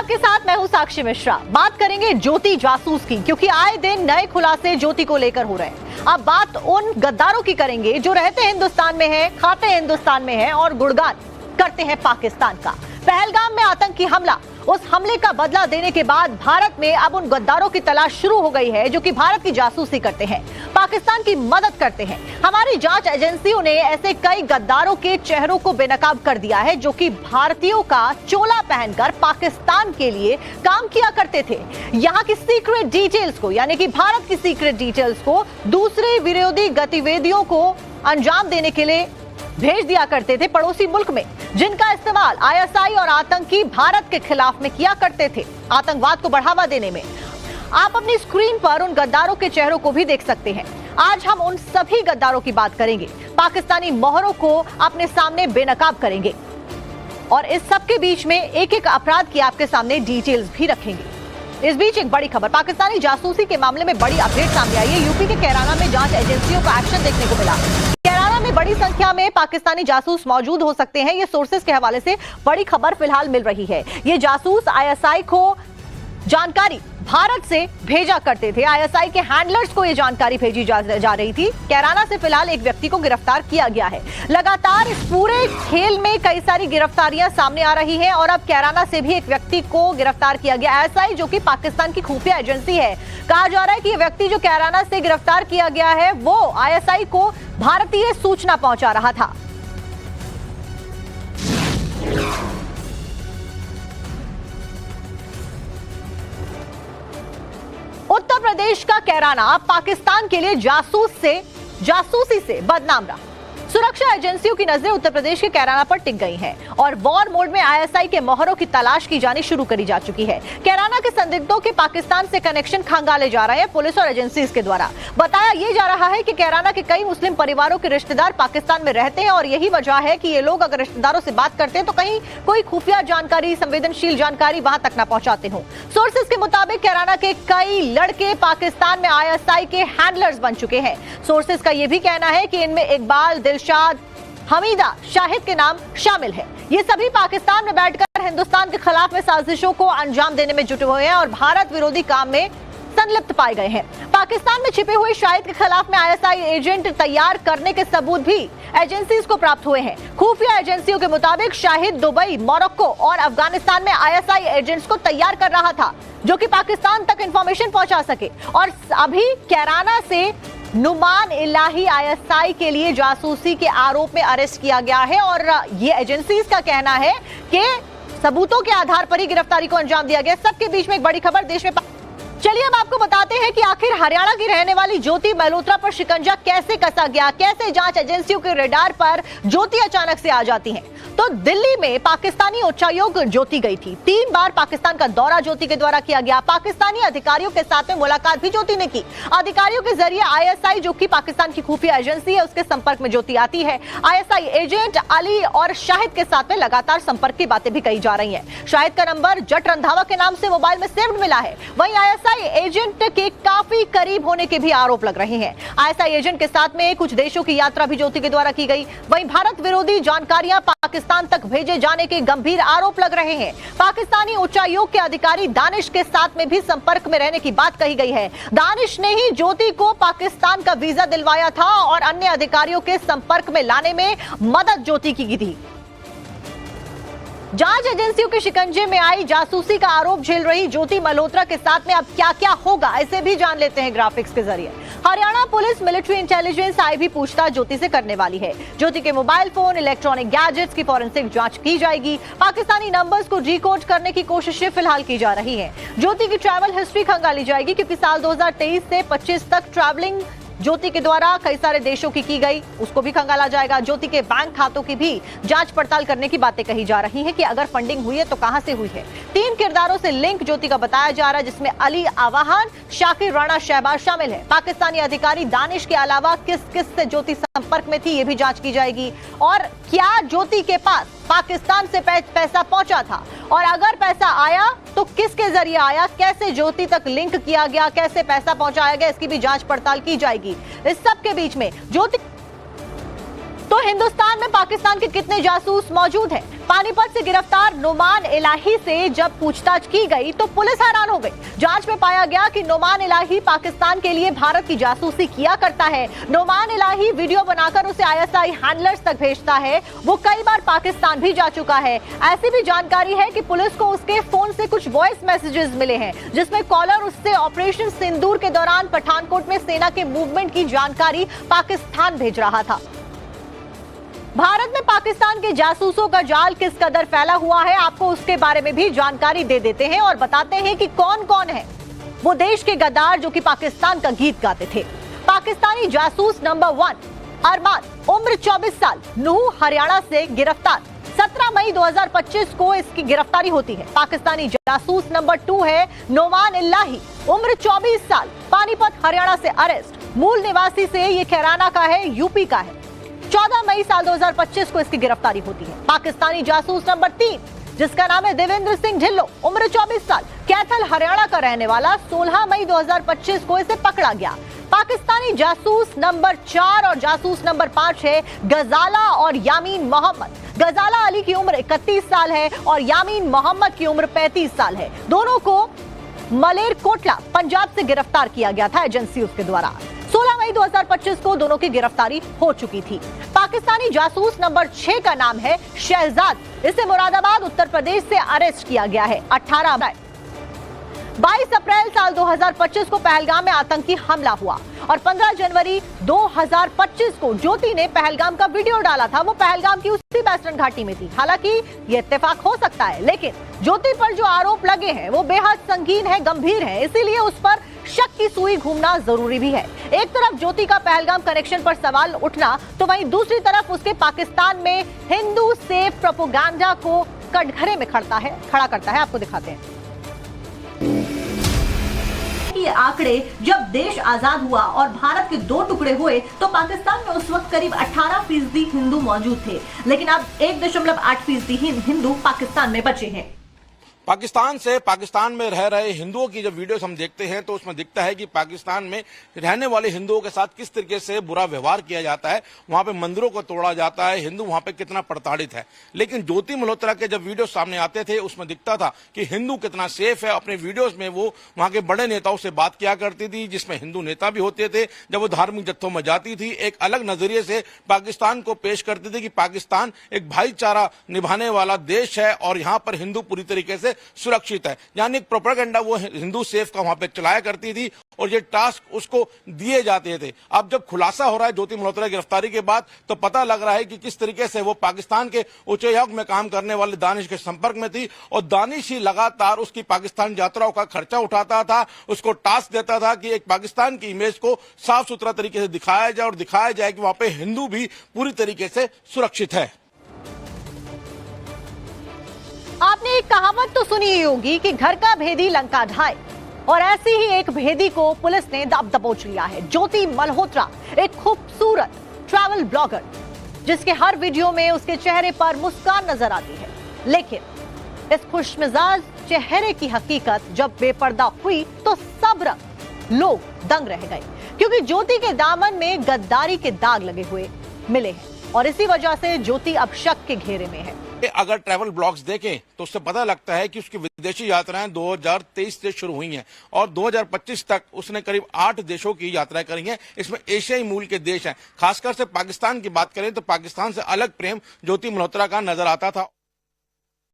आपके साथ मैं हूं साक्षी मिश्रा। बात करेंगे ज्योति जासूस की, क्योंकि आए दिन नए खुलासे ज्योति को लेकर हो रहे हैं। अब बात उन गद्दारों की करेंगे जो रहते हिंदुस्तान में हैं, खाते हिंदुस्तान में हैं और गुणगान करते हैं पाकिस्तान का। पहलगाम में आतंकी हमला, उस हमले का बदला देने के बाद भारत में अब उन गद्दारों की तलाश शुरू हो गई है जो कि भारत की जासूसी करते हैं, पाकिस्तान की मदद करते हैं। हमारी जांच एजेंसियों ने ऐसे कई गद्दारों के चेहरों को बेनकाब कर दिया है जो कि भारतीयों का चोला पहनकर पाकिस्तान के लिए काम किया करते थे। यहाँ की सीक्रेट डिटेल्स को, यानी कि भारत की सीक्रेट डिटेल्स को दूसरे विरोधी गतिविधियों को अंजाम देने के लिए भेज दिया करते थे पड़ोसी मुल्क में, जिनका इस्तेमाल आईएसआई और आतंकी भारत के खिलाफ में किया करते थे, आतंकवाद को बढ़ावा देने में। आप अपनी स्क्रीन पर उन गद्दारों के चेहरों को भी देख सकते हैं। आज हम उन सभी गद्दारों की बात करेंगे, पाकिस्तानी मोहरों को अपने सामने बेनकाब करेंगे और इस सब के बीच में एक एक अपराध की आपके सामने डिटेल्स भी रखेंगे। इस बीच एक बड़ी खबर, पाकिस्तानी जासूसी के मामले में बड़ी अपडेट सामने आई है। यूपी के कैराना में जांच एजेंसियों का एक्शन देखने को मिला। कैराना में बड़ी संख्या में पाकिस्तानी जासूस मौजूद हो सकते हैं, ये सोर्सेस के हवाले से बड़ी खबर फिलहाल मिल रही है। ये जासूस आईएसआई को जानकारी भारत से भेजा करते थे, आईएसआई के हैंडलर्स को ये जानकारी भेजी जा रही थी। कैराना से फिलहाल एक व्यक्ति को गिरफ्तार किया गया है। लगातार इस पूरे खेल में कई सारी गिरफ्तारियां सामने आ रही हैं और अब कैराना से भी एक व्यक्ति को गिरफ्तार किया गया। आईएसआई जो कि पाकिस्तान की खुफिया एजेंसी है, कहा जा रहा है कि ये व्यक्ति जो कैराना से गिरफ्तार किया गया है वो आईएसआई को भारतीय सूचना पहुंचा रहा था। उत्तर प्रदेश का कैराना पाकिस्तान के लिए जासूसी से बदनाम रहा। सुरक्षा एजेंसियों की नजरें उत्तर प्रदेश के कैराना पर टिक गई हैं और वॉर मोड में आईएसआई के मोहरों की तलाश की जानी शुरू करी जा चुकी है। कैराना के संदिग्धों के पाकिस्तान से कनेक्शन खंगाले जा रहे हैं पुलिस और एजेंसीज के द्वारा। बताया यह जा रहा है कि कैराना के कई मुस्लिम परिवारों के रिश्तेदार पाकिस्तान में रहते हैं और यही वजह है कि ये लोग अगर रिश्तेदारों से बात करते हैं तो कहीं कोई खुफिया जानकारी, संवेदनशील जानकारी वहां तक न पहुंचाते हो। सोर्सेज के मुताबिक कैराना के कई लड़के पाकिस्तान में आईएसआई के हैंडलर्स बन चुके हैं। सोर्सेज का यह भी कहना है कि इनमें इकबाल, दिलशाद, हमीदा, शाहिद के नाम शामिल है। ये सभी पाकिस्तान में बैठकर हिंदुस्तान के खिलाफ में साजिशों को अंजाम देने में जुटे हुए हैं और भारत विरोधी काम में संलिप्त पाए गए हैं। पाकिस्तान में छिपे हुए शाहिद के खिलाफ में आईएसआई एजेंट तैयार करने के सबूत भी एजेंसीज को प्राप्त हुए हैं। खुफिया एजेंसियों के मुताबिक शाहिद दुबई, मोरक्को और अफगानिस्तान में आईएसआई एजेंट्स को तैयार कर रहा था जो कि पाकिस्तान तक इंफॉर्मेशन पहुंचा सके। और अभी कैराना से नुमान इलाही आईएसआई के लिए जासूसी के आरोप में अरेस्ट किया गया है और ये एजेंसीज का कहना है कि सबूतों के आधार पर ही गिरफ्तारी को अंजाम दिया गया। सबके बीच में एक बड़ी खबर देश में। चलिए अब आपको बताते हैं कि आखिर हरियाणा की रहने वाली ज्योति मल्होत्रा पर शिकंजा कैसे कसा गया, कैसे जांच एजेंसियों के रडार पर ज्योति अचानक से आ जाती हैं। तो दिल्ली में पाकिस्तानी उच्चायोग ज्योति गई थी। 3 बार पाकिस्तान का दौरा ज्योति के द्वारा किया गया। पाकिस्तानी अधिकारियों के साथ में मुलाकात भी ज्योति ने की। अधिकारियों के जरिए आईएसआई जो कि पाकिस्तान की खुफिया एजेंसी है उसके संपर्क में ज्योति आती है। आईएसआई एजेंट अली और शाहिद के साथ में लगातार संपर्क की बातें भी कही जा रही हैं। शाहिद का नंबर जट रंधावा के नाम से मोबाइल में सेव्ड मिला है। वहीं आईएसआई एजेंट के काफी करीब होने के भी आरोप लग रहे हैं। आईएसआई एजेंट के साथ में कुछ देशों की यात्रा भी ज्योति के द्वारा की गई। वहीं भारत विरोधी जानकारियां पाकिस्तान तक भेजे जाने के गंभीर आरोप लग रहे हैं। पाकिस्तानी उच्चायोग के अधिकारी दानिश के साथ में भी संपर्क में रहने की बात कही गई है। दानिश ने ही ज्योति को पाकिस्तान का वीजा दिलवाया था और अन्य अधिकारियों के संपर्क में लाने में मदद ज्योति की थी। जांच एजेंसियों के शिकंजे में आई जासूसी का आरोप झेल रही ज्योति मल्होत्रा के साथ में अब क्या क्या होगा, इसे भी जान लेते हैं ग्राफिक्स के जरिए। हरियाणा पुलिस मिलिट्री इंटेलिजेंस आई भी पूछताछ ज्योति से करने वाली है। ज्योति के मोबाइल फोन, इलेक्ट्रॉनिक गैजेट्स की फॉरेंसिक जांच की जाएगी। पाकिस्तानी नंबर्स को डिकोड करने की कोशिशें फिलहाल की जा रही है। ज्योति की ट्रैवल हिस्ट्री खंगाली जाएगी क्योंकि साल 2023 से 25 तक ट्रैवलिंग ज्योति के द्वारा कई सारे देशों की गई, उसको भी खंगाला जाएगा। ज्योति के बैंक खातों की भी जांच पड़ताल करने की बातें कही जा रही हैं कि अगर फंडिंग हुई है तो कहां से हुई है। 3 किरदारों से लिंक ज्योति का बताया जा रहा है जिसमें अली आवाहन, शाकिर राणा शहबाज शामिल है। पाकिस्तानी अधिकारी दानिश के अलावा किस किस से ज्योति संपर्क में थी ये भी जांच की जाएगी और क्या ज्योति के पास पाकिस्तान से पैसा पहुंचा था और अगर पैसा आया तो किसके जरिए आया, कैसे ज्योति तक लिंक किया गया, कैसे पैसा पहुंचाया गया, इसकी भी जांच पड़ताल की जाएगी। इस सब के बीच में ज्योति तो हिंदुस्तान में पाकिस्तान के कितने जासूस मौजूद हैं? पानीपत से गिरफ्तार नोमान इलाही से जब पूछताछ की गई तो पुलिस हैरान हो गई। जांच में पाया गया कि नोमान इलाही पाकिस्तान के लिए भारत की जासूसी किया करता है। नोमान इलाही वीडियो बनाकर उसे आईएसआई हैंडलर्स तक भेजता है। वो कई बार पाकिस्तान भी जा चुका है। ऐसी भी जानकारी है कि पुलिस को उसके फोन से कुछ वॉइस मैसेजेस मिले हैं, जिसमें कॉलर उससे ऑपरेशन सिंदूर के दौरान पठानकोट में सेना के मूवमेंट की जानकारी पाकिस्तान भेज रहा था। भारत में पाकिस्तान के जासूसों का जाल किस कदर फैला हुआ है, आपको उसके बारे में भी जानकारी दे देते हैं और बताते हैं कि कौन कौन है वो देश के गद्दार जो कि पाकिस्तान का गीत गाते थे। पाकिस्तानी जासूस नंबर 1 अरमान, उम्र 24 साल, नूह हरियाणा से गिरफ्तार। 17 मई 2025 को इसकी गिरफ्तारी होती है। पाकिस्तानी जासूस नंबर 2 है नोमान इलाही, उम्र 24 साल, पानीपत हरियाणा से अरेस्ट। मूल निवासी से ये कैराना का है, यूपी का है। 14 मई साल 2025 को इसकी गिरफ्तारी होती है। पाकिस्तानी जासूस नंबर 3 जिसका नाम है देवेंद्र सिंह ढिल्लो, उम्र 24 साल, कैथल हरियाणा का रहने वाला। 16 मई 2025 को इसे पकड़ा गया। पाकिस्तानी जासूस नंबर 4 और जासूस नंबर 5 है गजाला और यामीन मोहम्मद। गजाला अली की उम्र 31 साल है और यामीन मोहम्मद की उम्र 35 साल है। दोनों को मलेरकोटला पंजाब से गिरफ्तार किया गया था एजेंसियों के द्वारा। 16 मई 2025 को दोनों की गिरफ्तारी हो चुकी थी। पाकिस्तानी जासूस नंबर 6 का नाम है शहजाद। इसे मुरादाबाद उत्तर प्रदेश से अरेस्ट किया गया है। 22 अप्रैल साल 2025 को पहलगाम में आतंकी हमला हुआ और 15 जनवरी 2025 को ज्योति ने पहलगाम का वीडियो डाला था। वो पहलगाम की उसी वेस्टर्न घाटी में थी। हालांकि ये इत्तेफाक हो सकता है, लेकिन ज्योति पर जो आरोप लगे हैं वो बेहद संगीन है, गंभीर है, इसीलिए उस पर शक की सुई घूमना जरूरी भी है। एक तरफ ज्योति का पहलगाम कनेक्शन पर सवाल उठना, तो वहीं दूसरी तरफ उसके पाकिस्तान में हिंदू सेफ प्रोपेगेंडा को कटघरे में खड़ा करता है। आपको दिखाते हैं ये आंकड़े। जब देश आजाद हुआ और भारत के 2 टुकड़े हुए तो पाकिस्तान में उस वक्त करीब 18% हिंदू मौजूद थे, लेकिन अब 1.8% हिंदू पाकिस्तान में बचे हैं। पाकिस्तान में रह रहे हिंदुओं की जब वीडियोस हम देखते हैं तो उसमें दिखता है कि पाकिस्तान में रहने वाले हिंदुओं के साथ किस तरीके से बुरा व्यवहार किया जाता है। वहां पे मंदिरों को तोड़ा जाता है, हिंदू वहां पे कितना प्रताड़ित है। लेकिन ज्योति मल्होत्रा के जब वीडियो सामने आते थे उसमें दिखता था कि हिंदू कितना सेफ है। अपने वीडियोज में वो वहां के बड़े नेताओं से बात किया करती थी, जिसमें हिंदू नेता भी होते थे। जब वो धार्मिक जत्थों में जाती थी, एक अलग नजरिए से पाकिस्तान को पेश करती थी कि पाकिस्तान एक भाईचारा निभाने वाला देश है और यहाँ पर हिंदू पूरी तरीके से सुरक्षित है। यानी एक प्रोपेगेंडा वो हिंदू सेफ का वहां पे चलाया करती थी और ये टास्क उसको दिए जाते थे। अब जब खुलासा हो रहा है ज्योति मल्होत्रा की गिरफ्तारी के बाद, तो पता लग रहा है कि किस तरीके से वो पाकिस्तान के उच्चायोग में काम करने वाले दानिश के संपर्क में थी और दानिश ही लगातार उसकी पाकिस्तान यात्राओं का खर्चा उठाता था, उसको टास्क देता था कि एक पाकिस्तान की इमेज को साफ सुथरा तरीके से दिखाया जाए और दिखाया जाए कि वहां पे हिंदू भी पूरी तरीके से सुरक्षित है। आपने एक कहावत तो सुनी ही होगी कि घर का भेदी लंका ढाए, और ऐसी ही एक भेदी को पुलिस ने दबोच लिया है। ज्योति मल्होत्रा एक खूबसूरत ट्रैवल ब्लॉगर जिसके हर वीडियो में उसके चेहरे पर मुस्कान नजर आती है, लेकिन इस खुशमिजाज चेहरे की हकीकत जब बेपर्दा हुई तो सब लोग दंग रह गए, क्योंकि ज्योति के दामन में गद्दारी के दाग लगे हुए मिले हैं और इसी वजह से ज्योति अब शक के घेरे में है। अगर ट्रैवल ब्लॉग्स देखें तो उससे पता लगता है कि उसकी विदेशी यात्राएं 2023 से शुरू हुई हैं और 2025 तक उसने करीब 8 देशों की यात्राएं करी हैं। इसमें एशियाई मूल के देश हैं। खासकर से पाकिस्तान की बात करें तो पाकिस्तान से अलग प्रेम ज्योति मल्होत्रा का नजर आता था।